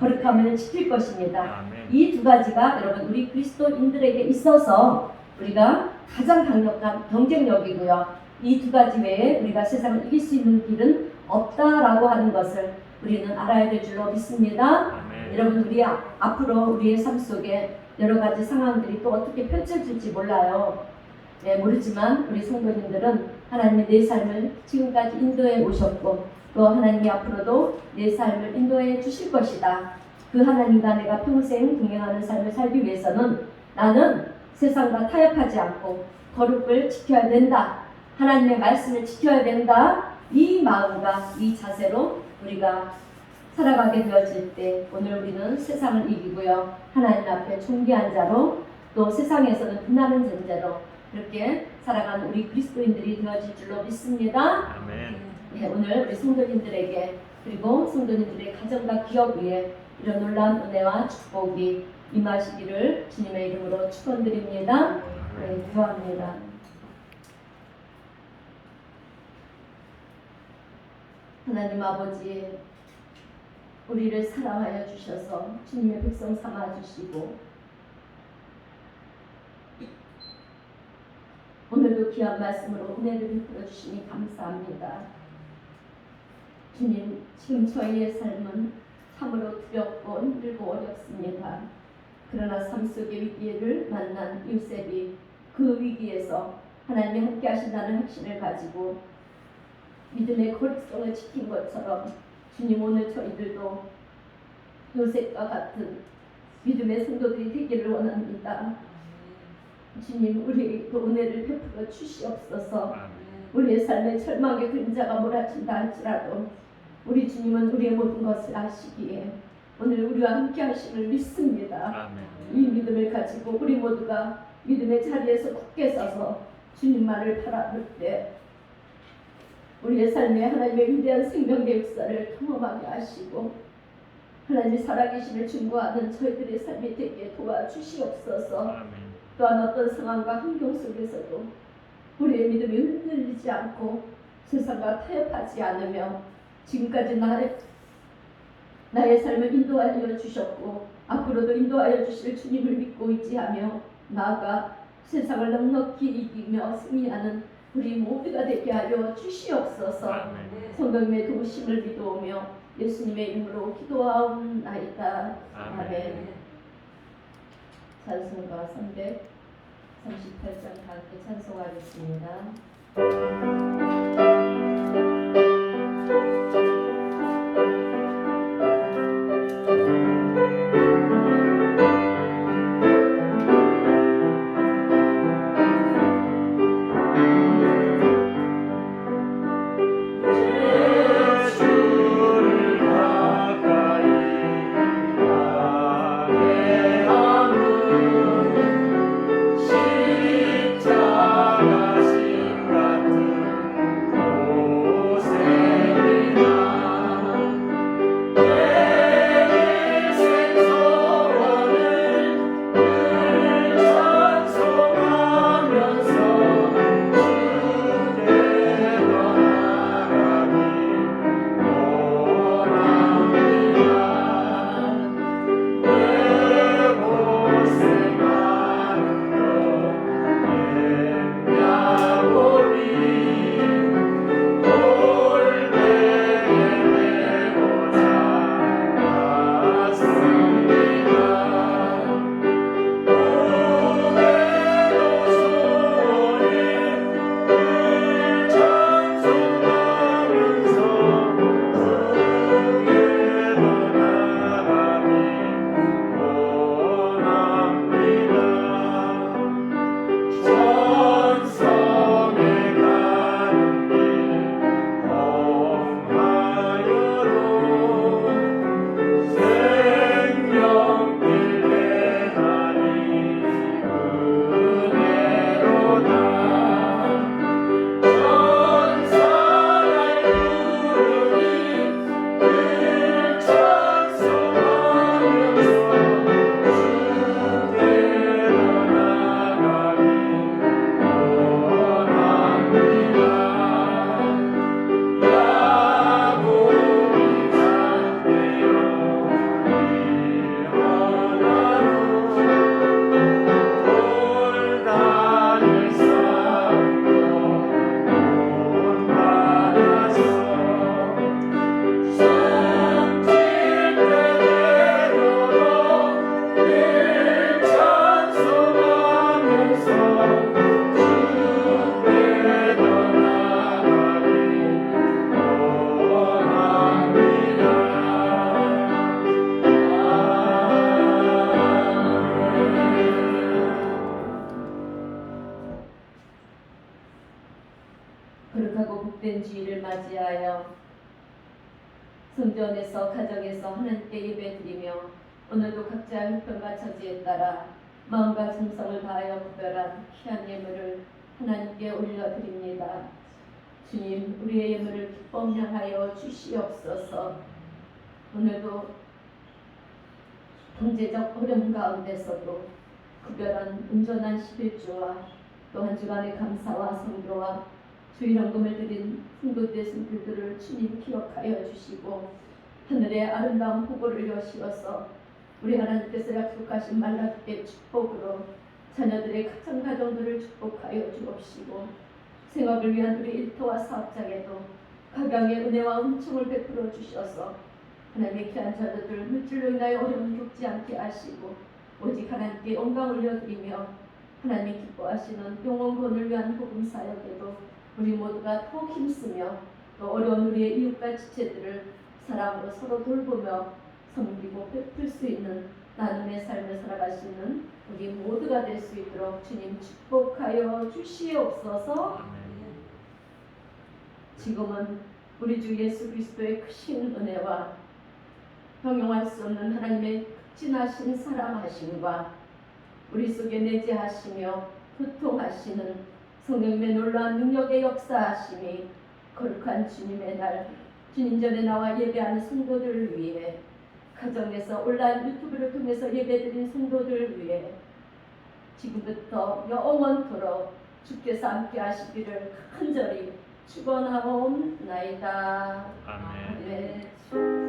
거룩함을 지킬 것입니다. 이 두 가지가 여러분 우리 그리스도인들에게 있어서 우리가 가장 강력한 경쟁력이고요. 이 두 가지 외에 우리가 세상을 이길 수 있는 길은 없다라고 하는 것을 우리는 알아야 될 줄로 믿습니다. 여러분 우리 앞으로 우리의 삶 속에 여러 가지 상황들이 또 어떻게 펼쳐질지 몰라요. 네, 모르지만 우리 성도님들은 하나님의 내 삶을 지금까지 인도해 오셨고 또 하나님이 앞으로도 내 삶을 인도해 주실 것이다. 그 하나님과 내가 평생 동행하는 삶을 살기 위해서는 나는 세상과 타협하지 않고 거룩을 지켜야 된다. 하나님의 말씀을 지켜야 된다. 이 마음과 이 자세로 우리가 살아가게 되어질 때 오늘 우리는 세상을 이기고요. 하나님 앞에 존귀한 자로 또 세상에서는 빛나는 존재로 그렇게 살아가는 우리 그리스도인들이 되어질 줄로 믿습니다. 아멘. 네, 오늘 우리 성도님들에게 그리고 성도님들의 가정과 기업 위에 이런 놀라운 은혜와 축복이 임하시기를 주님의 이름으로 축원드립니다. 네, 기도합니다. 하나님 아버지, 우리를 사랑하여 주셔서 주님의 백성 삼아 주시고 오늘도 귀한 말씀으로 은혜를 베풀어 주시니 감사합니다. 주님, 지금 저희의 삶은 참으로 두렵고 힘들고 어렵습니다. 그러나 삶 속의 위기를 만난 요셉이 그 위기에서 하나님이 함께 하신다는 확신을 가지고 믿음의 거룩성을 지킨 것처럼 주님, 오늘 저희들도 요셉과 같은 믿음의 성도들이 되기를 원합니다. 주님, 우리에게도 은혜를 베풀어 주시옵소서. 우리의 삶에 절망의 그림자가 몰아친다 할지라도 우리 주님은 우리의 모든 것을 아시기에 오늘 우리와 함께 하심을 믿습니다. 이 믿음을 가지고 우리 모두가 믿음의 자리에서 굳게 서서 주님만을 바라볼 때 우리의 삶에 하나님의 위대한 생명의 역사를 경험하게 하시고 하나님의 살아계심을 증거하는 저희들의 삶이 되게 도와주시옵소서. 또한 어떤 상황과 환경 속에서도 우리의 믿음이 흔들리지 않고 세상과 타협하지 않으며 지금까지 나의 삶을 인도하여 주셨고 앞으로도 인도하여 주실 주님을 믿고 의지하며 나아가 세상을 넉넉히 이기며 승리하는 우리 모두가 되게 하여 주시옵소서. 성령님의 도우심을 믿어오며 예수님의 이름으로 기도하옵나이다. 아멘. 찬송가 338장 다 함께 찬송하겠습니다. 십자가 신 같은 위하여 성전에서 가정에서 하나님께 예배드리며 오늘도 각자 형편과 처지에 따라 마음과 정성을 다하여 구별한 귀한 예물을 하나님께 올려드립니다. 주님, 우리의 예물을 기쁨 향하여 주시옵소서. 오늘도 경제적 어려움 가운데서도 구별한 온전한 11주와 또 한 주간의 감사와 성교와 주일헌금을 드린 성도들의 손길들을 주님 기억하여 주시고 하늘의 아름다운 보고를 여시어서 우리 하나님께서 약속하신 말라기의 축복으로 자녀들의 각종 가정들을 축복하여 주옵시고 생업을 위한 우리 일터와 사업장에도 각양의 은혜와 은총을 베풀어 주셔서 하나님의 귀한 자녀들 물질로 인하여 어려움 겪지 않게 하시고 오직 하나님께 영광 올려드리며 하나님이 기뻐하시는 영원권을 위한 복음 사역에도 우리 모두가 더욱 힘쓰며 또 어려운 우리의 이웃과 지체들을 사랑으로 서로 돌보며 섬기고 베풀 수 있는 나눔의 삶을 살아가시는 우리 모두가 될 수 있도록 주님 축복하여 주시옵소서. 지금은 우리 주 예수 그리스도의 크신 은혜와 형용할 수 없는 하나님의 극진하신 사랑하심과 우리 속에 내재하시며 교통하시는 성령님의 놀라운 능력의 역사하심이 거룩한 주님의 날 주님 전에 나와 예배하는 성도들을 위해 가정에서 온라인 유튜브를 통해서 예배드린 성도들을 위해 지금부터 영원토록 주께서 함께 하시기를 간절히 축원하옵나이다. 아멘. 아멘.